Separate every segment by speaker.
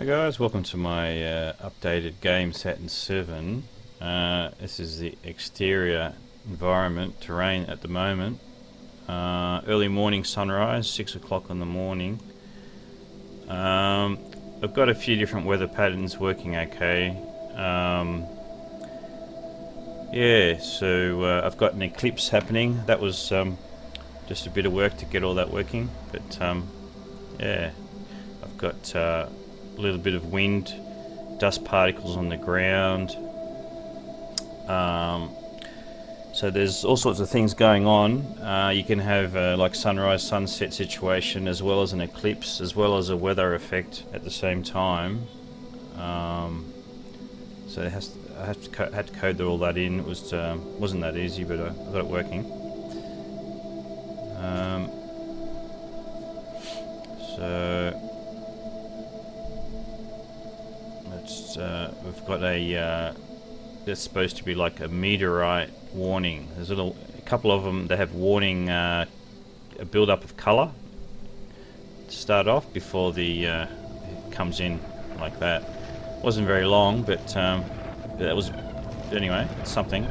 Speaker 1: Hi guys, welcome to my updated game Saturn 7. This is the exterior environment, terrain at the moment. Early morning sunrise, 6 o'clock in the morning. I've got a few different weather patterns working okay. So I've got an eclipse happening. That was just a bit of work to get all that working, but yeah, I've got a little bit of wind, dust particles on the ground. So there's all sorts of things going on. You can have like sunrise, sunset situation, as well as an eclipse, as well as a weather effect at the same time. So I had to code all that in. It was wasn't that easy, but I got it working. We've got a there's supposed to be like a meteorite warning. There's a couple of them that have warning, a build-up of colour to start off before the it comes in like that. Wasn't very long, but that was anyway. It's something.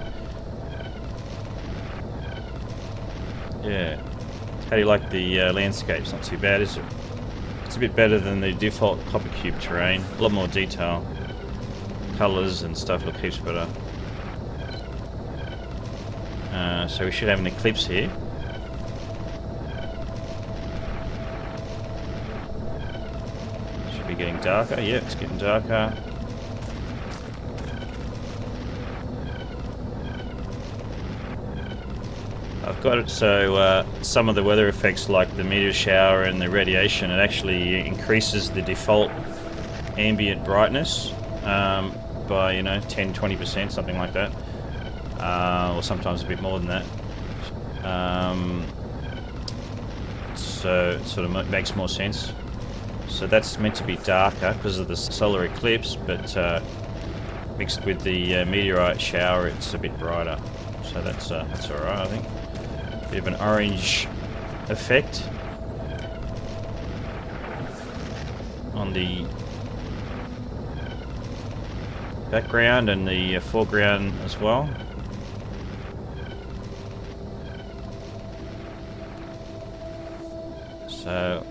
Speaker 1: Yeah. How do you like the landscapes? Not too bad, is it? It's a bit better than the default copper cube terrain. A lot more detail. Colours and stuff look heaps better. So we should have an eclipse here. Should be getting darker. Yeah, it's getting darker. I've got it so some of the weather effects, like the meteor shower and the radiation, it actually increases the default ambient brightness by 10-20%, something like that, or sometimes a bit more than that. So it sort of makes more sense. So that's meant to be darker because of the solar eclipse, but mixed with the meteorite shower, it's a bit brighter. So that's alright, I think. Bit of an orange effect on the background and the foreground as well. So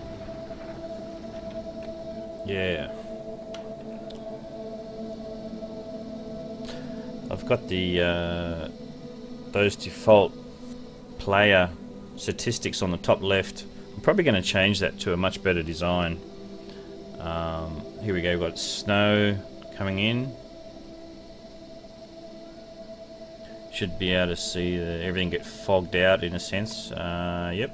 Speaker 1: yeah, I've got the those default player statistics on the top left. I'm probably going to change that to a much better design. Here we go, we've got snow coming in. Should be able to see everything get fogged out in a sense. Yep.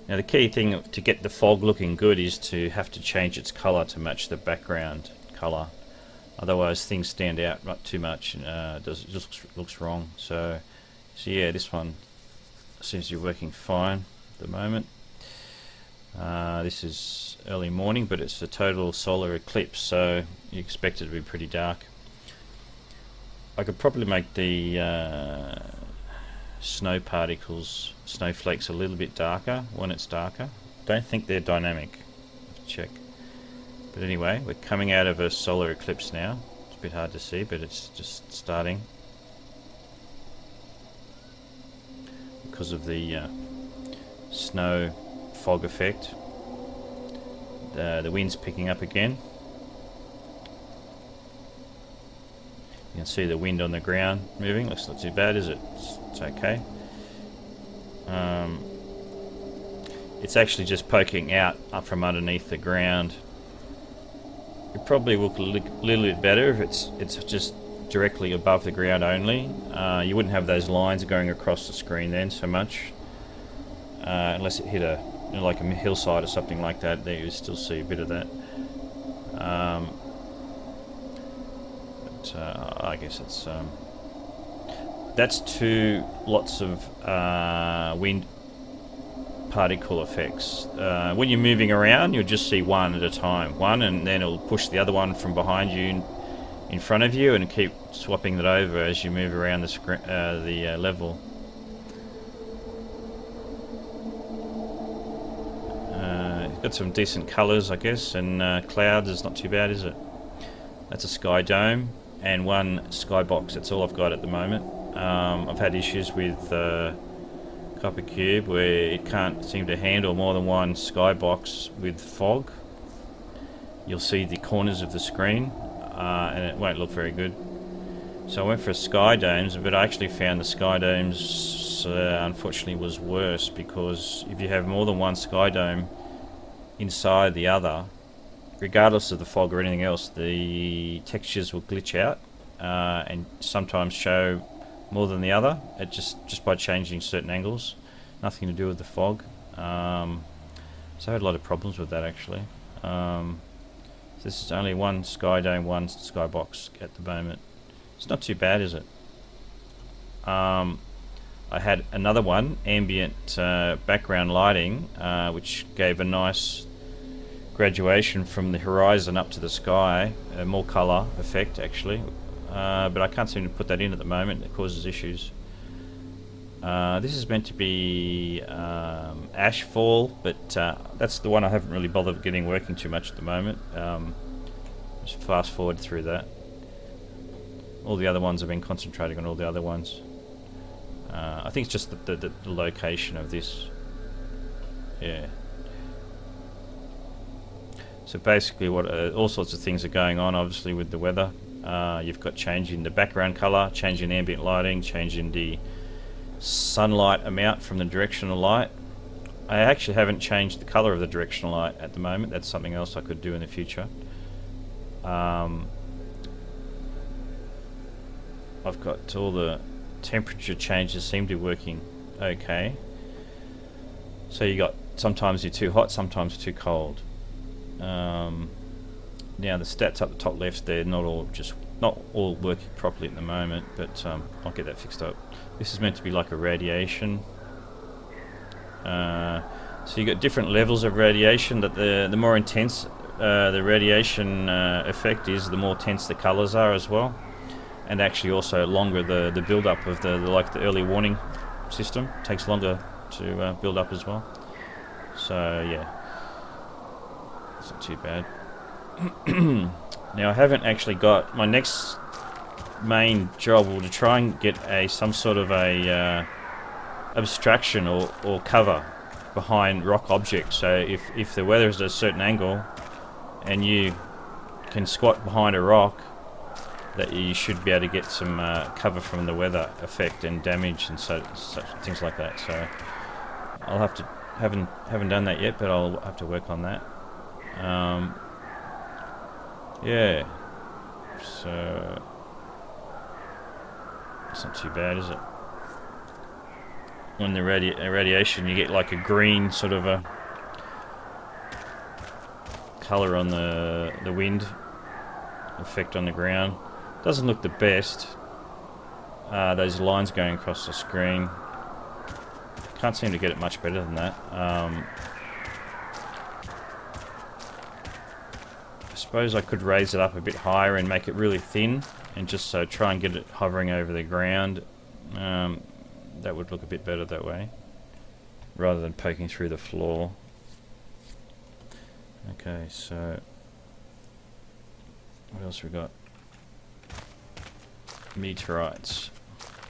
Speaker 1: Now the key thing to get the fog looking good is to have to change its colour to match the background colour. Otherwise things stand out not too much. It just looks wrong. So yeah, this one seems to be working fine at the moment. This is early morning, but it's a total solar eclipse, so you expect it to be pretty dark. I could probably make the snow particles, snowflakes, a little bit darker when it's darker. Don't think they're dynamic. Have to check. But anyway, we're coming out of a solar eclipse now. It's a bit hard to see, but it's just starting. Because of the snow fog effect. The wind's picking up again. You can see the wind on the ground moving. Looks not too bad, is it? It's okay. It's actually just poking out up from underneath the ground. It probably will look a little bit better if it's just directly above the ground only. You wouldn't have those lines going across the screen then so much, unless it hit like a hillside or something like that. There you still see a bit of that. I guess it's that's lots of wind particle effects. When you're moving around, you'll just see one at a time, and then it'll push the other one from behind you in front of you and keep swapping that over as you move around the level. got some decent colours, I guess, and clouds is not too bad, is it? That's a sky dome and one skybox. That's all I've got at the moment. I've had issues with Copper Cube where it can't seem to handle more than one skybox with fog. You'll see the corners of the screen and it won't look very good. So I went for sky domes, but I actually found the sky domes unfortunately was worse, because if you have more than one sky dome inside the other, regardless of the fog or anything else, the textures will glitch out and sometimes show more than the other, just by changing certain angles. Nothing to do with the fog. So I had a lot of problems with that actually. This is only one sky dome, one skybox at the moment. It's not too bad, is it? I had another one, ambient background lighting, which gave a nice graduation from the horizon up to the sky, a more colour effect actually, but I can't seem to put that in at the moment. It causes issues. This is meant to be Ashfall, but that's the one I haven't really bothered getting working too much at the moment. Just fast forward through that. All the other ones have been concentrating on all the other ones. I think it's just the location of this. Yeah. So basically what all sorts of things are going on obviously with the weather. You've got change in the background colour, change in ambient lighting, change in the sunlight amount from the directional light. I actually haven't changed the colour of the directional light at the moment. That's something else I could do in the future. I've got all the temperature changes seem to be working okay. So you got sometimes you're too hot, sometimes too cold. Now the stats up the top left, they're not all working properly at the moment, but I'll get that fixed up. This is meant to be like a radiation. So you got different levels of radiation. That the more intense the radiation effect is, the more tense the colours are as well, and actually also longer the build up of the early warning system takes longer to build up as well. So yeah, it's not too bad. Now I haven't actually got my next main job will to try and get some sort of a abstraction or cover behind rock objects. So if the weather is at a certain angle and you can squat behind a rock, that you should be able to get some cover from the weather effect and damage and such things like that. So I'll have to haven't done that yet, but I'll have to work on that. Yeah, so it's not too bad, is it? When the radiation, you get like a green sort of a colour on the wind effect on the ground. Doesn't look the best. Those lines going across the screen. Can't seem to get it much better than that. I suppose I could raise it up a bit higher and make it really thin, and just so try and get it hovering over the ground. That would look a bit better that way, rather than poking through the floor. Okay, so what else we got? Meteorites.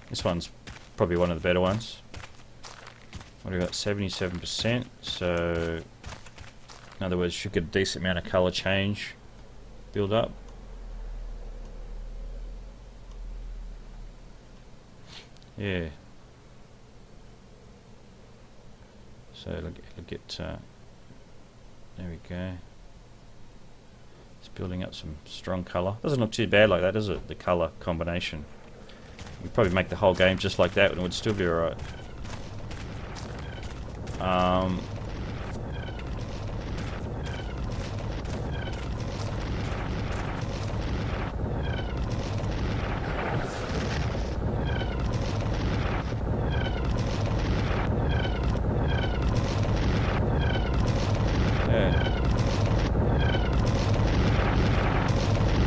Speaker 1: This one's probably one of the better ones. What do we got? 77%. So in other words, should get a decent amount of colour change build up. Yeah. So it'll get there we go. It's building up some strong colour. Doesn't look too bad like that, does it? The colour combination. We'd probably make the whole game just like that and it would still be alright.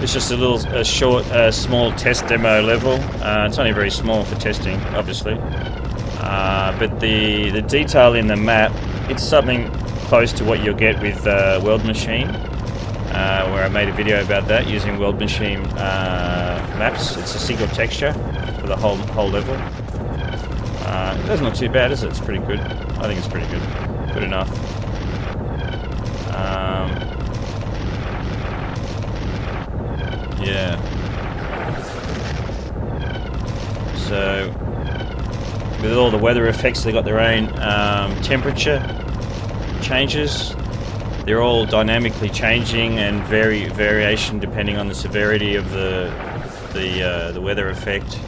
Speaker 1: It's just a little short, small test demo level. It's only very small for testing, obviously. But the detail in the map, it's something close to what you'll get with World Machine, where I made a video about that using World Machine maps. It's a single texture for the whole level. That's not too bad, is it? It's pretty good. I think it's pretty good. Good enough. Yeah. So, with all the weather effects, they got their own temperature changes. They're all dynamically changing and variation depending on the severity of the weather effect.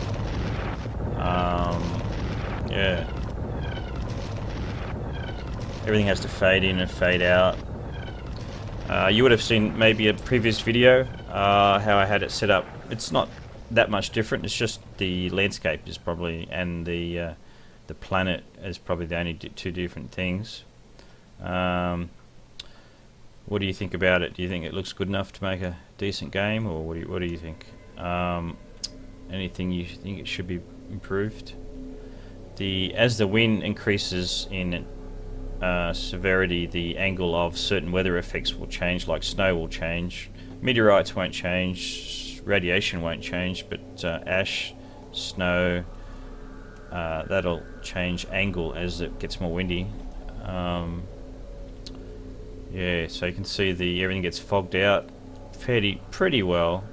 Speaker 1: Yeah. Everything has to fade in and fade out. You would have seen maybe a previous video how I had it set up. It's not that much different. It's just the landscape is probably, and the planet is probably the only two different things. What do you think about it? Do you think it looks good enough to make a decent game, or what do you think? Anything you think it should be improved? As the wind increases in severity, the angle of certain weather effects will change, like snow will change. Meteorites won't change, radiation won't change, but ash, snow, that'll change angle as it gets more windy. Yeah, so you can see everything gets fogged out pretty well.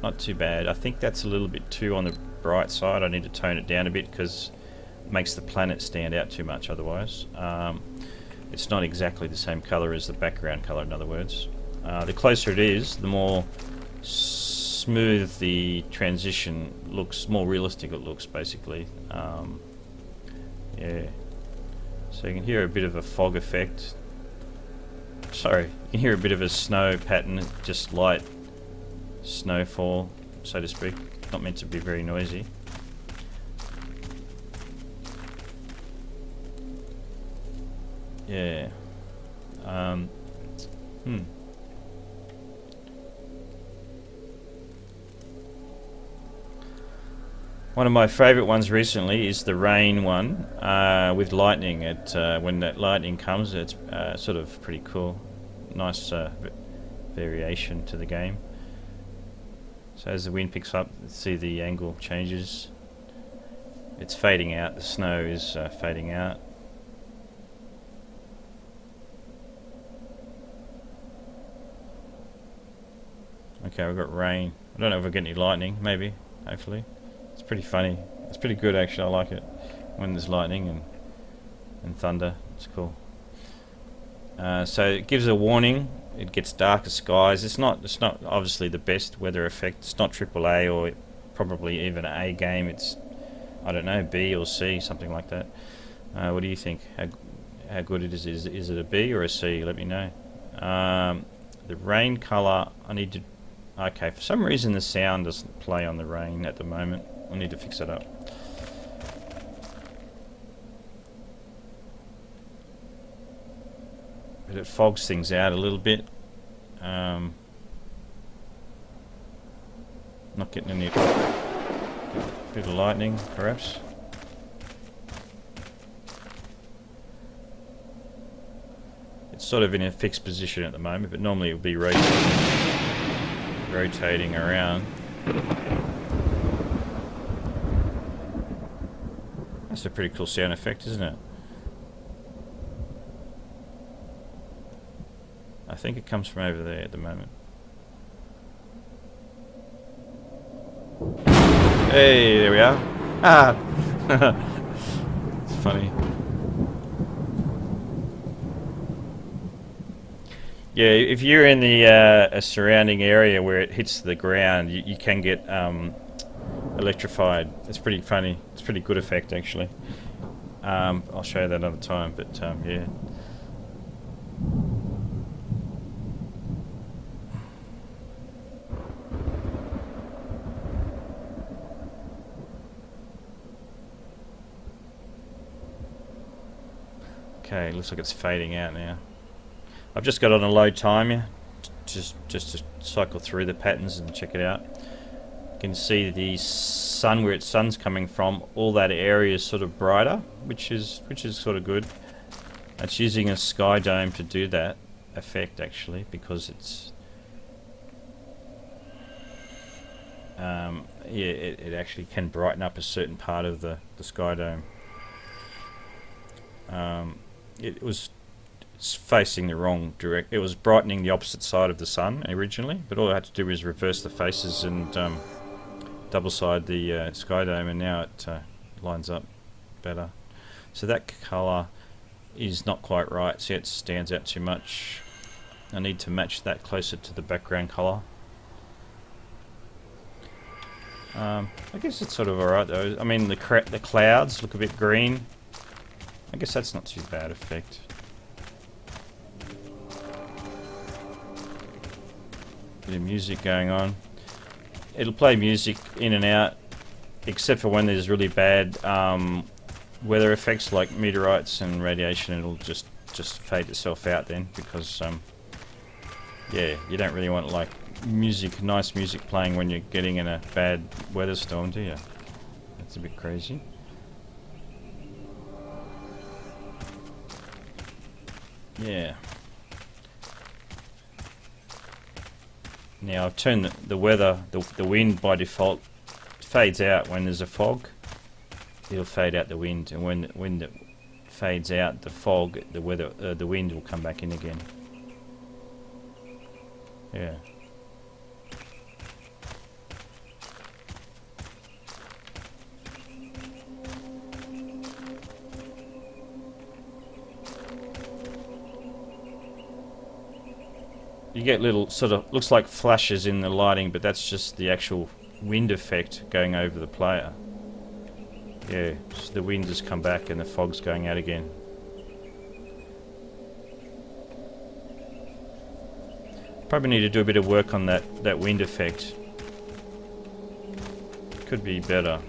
Speaker 1: Not too bad. I think that's a little bit too on the bright side. I need to tone it down a bit because it makes the planet stand out too much otherwise. It's not exactly the same color as the background color, in other words. The closer it is, the more smooth the transition looks, more realistic it looks, basically. Yeah. So you can hear a bit of a fog effect. Sorry, you can hear a bit of a snow pattern, just light snowfall, so to speak. Not meant to be very noisy. Yeah. One of my favourite ones recently is the rain one with lightning. When that lightning comes, it's sort of pretty cool. Nice variation to the game. So as the wind picks up, see the angle changes. It's fading out. The snow is fading out. Okay, we've got rain. I don't know if we'll get any lightning. Maybe, hopefully. It's pretty funny. It's pretty good actually. I like it when there's lightning and thunder. It's cool. So it gives a warning. It gets darker skies. It's not obviously the best weather effect. It's not AAA or probably even an A game. It's, I don't know, B or C, something like that. What do you think? How good it is? Is it a B or a C? Let me know. The rain color. I need to. Okay, for some reason the sound doesn't play on the rain at the moment. I need to fix it up. But it fogs things out a little bit. Not getting any bit of lightning, perhaps. It's sort of in a fixed position at the moment, but normally it would be rotating around. That's a pretty cool sound effect, isn't it? I think it comes from over there at the moment. Hey, there we are. Ah! It's funny. Yeah, if you're in the a surrounding area where it hits the ground, you can get electrified. It's pretty funny. It's a pretty good effect, actually. I'll show you that another time, but yeah. Okay, looks like it's fading out now. I've just got on a low timer, just to cycle through the patterns and check it out. You can see the sun, where its sun's coming from. All that area is sort of brighter, which is sort of good. It's using a sky dome to do that effect, actually, because it's yeah, it actually can brighten up a certain part of the sky dome. It was facing the wrong direct. It was brightening the opposite side of the sun originally, but all I had to do was reverse the faces and double side the sky dome, and now it lines up better. So that colour is not quite right. See, it stands out too much. I need to match that closer to the background colour. I guess it's sort of alright though. I mean, the clouds look a bit green. I guess that's not too bad effect. Bit of music going on. It'll play music in and out, except for when there's really bad weather effects like meteorites and radiation. It'll just fade itself out then, because yeah, you don't really want like nice music playing when you're getting in a bad weather storm, do you? That's a bit crazy. Yeah. Now I've turned the weather, the wind by default fades out when there's a fog. It'll fade out the wind, and when it fades out the fog, the wind will come back in again. Yeah. You get little sort of, looks like flashes in the lighting, but that's just the actual wind effect going over the player. Yeah, so the wind has come back and the fog's going out again. Probably need to do a bit of work on that wind effect. Could be better.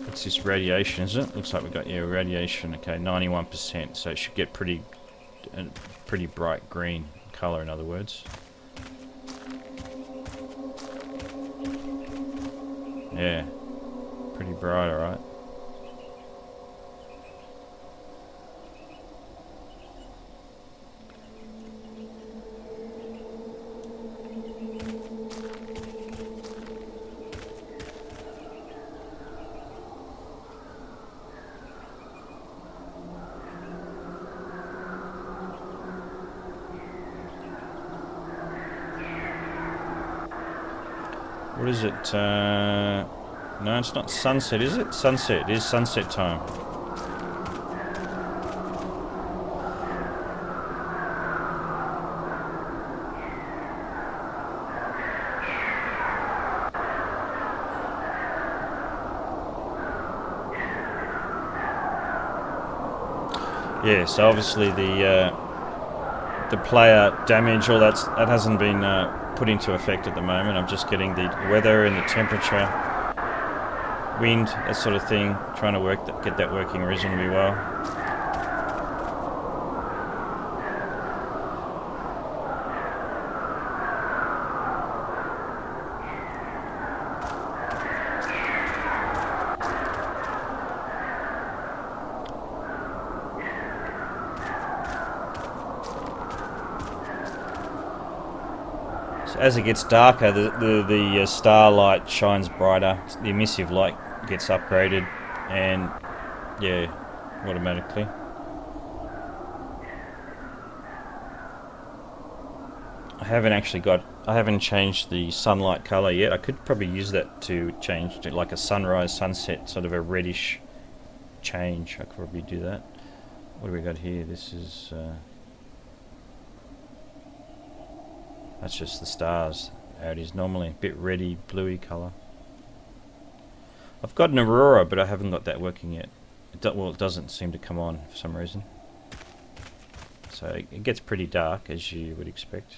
Speaker 1: What's this, radiation, is it? Looks like we've got, yeah, radiation. Okay, 91%, so it should get pretty bright green colour, in other words. Yeah, pretty bright, alright. What is it? No, it's not sunset, is it? Sunset. It is sunset time. Yeah, so obviously the player damage, all that hasn't been put into effect at the moment. I'm just getting the weather and the temperature, wind, that sort of thing, trying to get that working reasonably well. As it gets darker, the starlight shines brighter, the emissive light gets upgraded, and yeah, automatically. I haven't changed the sunlight colour yet. I could probably use that to change to like a sunrise, sunset, sort of a reddish change. I could probably do that. What do we got here? This is... that's just the stars, how it is normally, a bit reddy, bluey colour. I've got an aurora, but I haven't got that working yet. It doesn't seem to come on for some reason. So it gets pretty dark, as you would expect.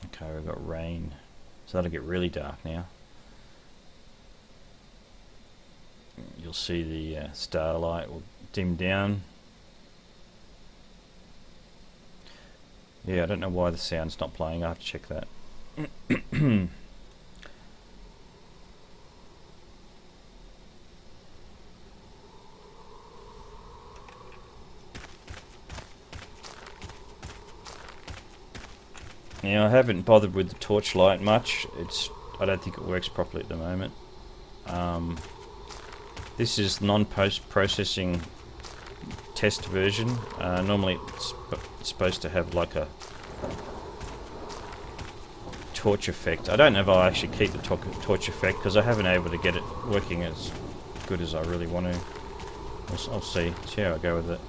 Speaker 1: Okay, we've got rain, so that'll get really dark now. You'll see the starlight will dim down. Yeah, I don't know why the sound's not playing. I have to check that. Yeah, I haven't bothered with the torchlight much. I don't think it works properly at the moment. This is non-post-processing test version. Normally it's supposed to have like a torch effect. I don't know if I'll actually keep the torch effect because I haven't been able to get it working as good as I really want to. I'll see how I go with it.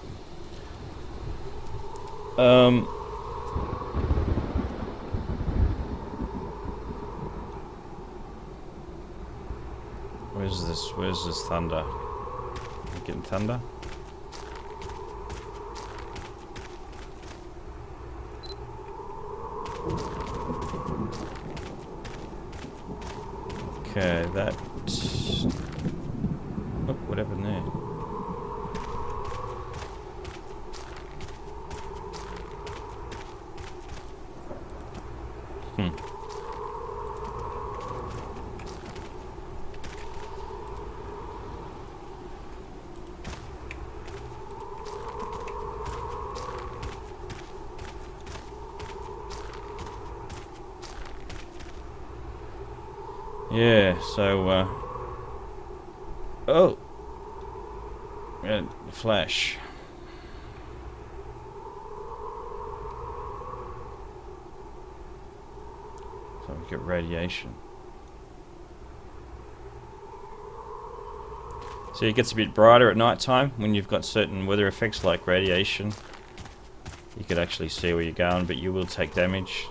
Speaker 1: Where's this thunder? You getting thunder? Okay, that... Oh, what happened there? Yeah, so, oh! Yeah, flash. So we get radiation. So it gets a bit brighter at night time when you've got certain weather effects like radiation. You could actually see where you're going, but you will take damage.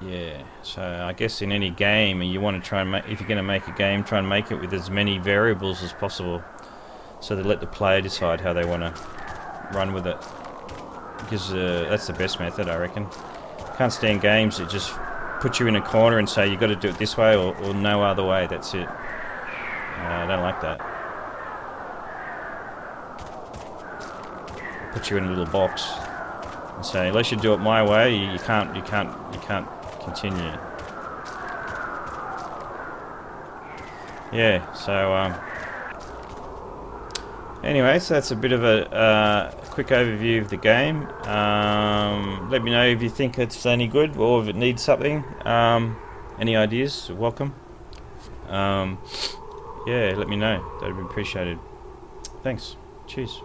Speaker 1: Yeah, so I guess in any game, you want to try and make, if you're going to make a game, try and make it with as many variables as possible, so they let the player decide how they want to run with it. Because that's the best method, I reckon. Can't stand games that just put you in a corner and say you got to do it this way or no other way. That's it. I don't like that. Put you in a little box and say unless you do it my way, you can't continue. Yeah, so anyway, so that's a bit of a quick overview of the game. Let me know if you think it's any good or if it needs something. Any ideas? Welcome. Yeah, let me know. That'd be appreciated. Thanks. Cheers.